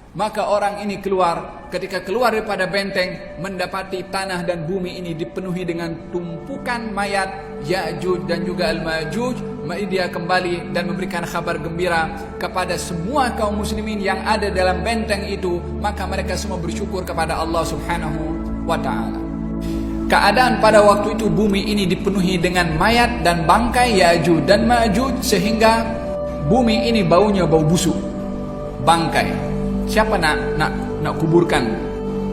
Maka orang ini keluar, ketika keluar daripada benteng, mendapati tanah dan bumi ini dipenuhi dengan tumpukan mayat Ya'juj dan juga Al-Ma'juj. Dia kembali dan memberikan kabar gembira kepada semua kaum muslimin yang ada dalam benteng itu. Maka mereka semua bersyukur kepada Allah Subhanahu wa ta'ala. Keadaan pada waktu itu bumi ini dipenuhi dengan mayat dan bangkai Ya'juj dan Ma'juj, sehingga bumi ini baunya bau busuk, bangkai. Siapa nak kuburkan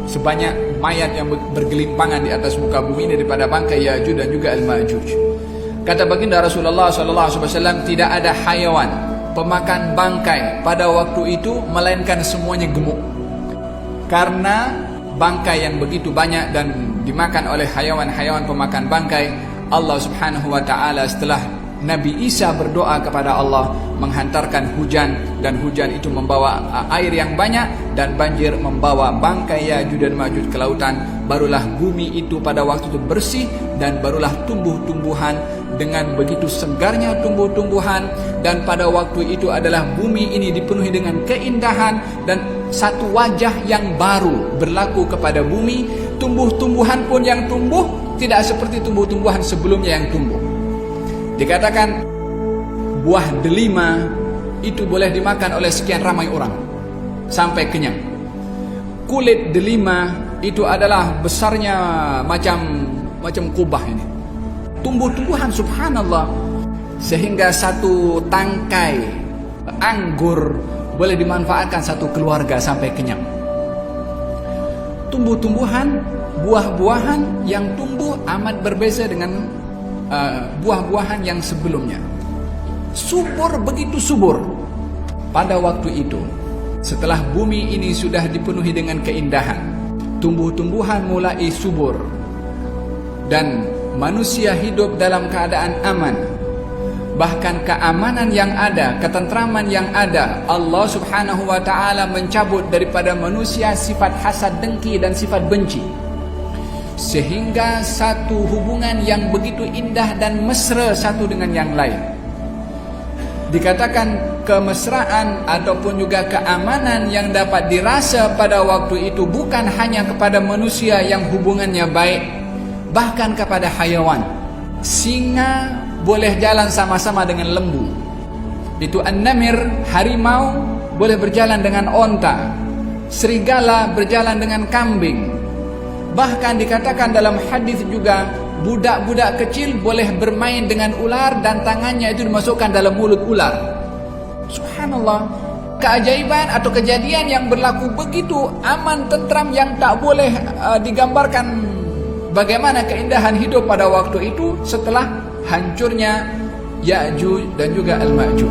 sebanyak mayat yang bergelimpangan di atas muka bumi ini daripada bangkai Ya'juj dan juga Al-Ma'juj? Kata baginda Rasulullah SAW, tidak ada hayawan pemakan bangkai pada waktu itu melainkan semuanya gemuk. Karena bangkai yang begitu banyak dan dimakan oleh hayawan-hayawan pemakan bangkai, Allah Subhanahu wa ta'ala setelah Nabi Isa berdoa kepada Allah menghantarkan hujan, dan hujan itu membawa air yang banyak dan banjir membawa bangkai Ya'juj dan Ma'juj ke lautan. Barulah bumi itu pada waktu itu bersih, dan barulah tumbuh-tumbuhan dengan begitu segarnya tumbuh-tumbuhan. Dan pada waktu itu adalah bumi ini dipenuhi dengan keindahan dan satu wajah yang baru berlaku kepada bumi. Tumbuh-tumbuhan pun yang tumbuh tidak seperti tumbuh-tumbuhan sebelumnya yang tumbuh. Dikatakan buah delima itu boleh dimakan oleh sekian ramai orang sampai kenyang. Kulit delima itu adalah besarnya macam kubah ini. Tumbuh-tumbuhan subhanallah, sehingga satu tangkai anggur boleh dimanfaatkan satu keluarga sampai kenyang. Tumbuh-tumbuhan, buah-buahan yang tumbuh amat berbeza dengan buah-buahan yang sebelumnya. Subur, begitu subur pada waktu itu. Setelah bumi ini sudah dipenuhi dengan keindahan, tumbuh-tumbuhan mulai subur, dan manusia hidup dalam keadaan aman. Bahkan keamanan yang ada, ketentraman yang ada, Allah Subhanahu wa ta'ala mencabut daripada manusia sifat hasad, dengki, dan sifat benci, sehingga satu hubungan yang begitu indah dan mesra satu dengan yang lain. Dikatakan kemesraan ataupun juga keamanan yang dapat dirasa pada waktu itu bukan hanya kepada manusia yang hubungannya baik, bahkan kepada hayawan. Singa boleh jalan sama-sama dengan lembu. Itu an-namir, harimau, boleh berjalan dengan onta. Serigala berjalan dengan kambing. Bahkan dikatakan dalam hadis juga, budak-budak kecil boleh bermain dengan ular dan tangannya itu dimasukkan dalam mulut ular. Subhanallah, keajaiban atau kejadian yang berlaku begitu aman, tentram, yang tak boleh digambarkan bagaimana keindahan hidup pada waktu itu setelah hancurnya Ya'juj dan juga Al-Ma'juj.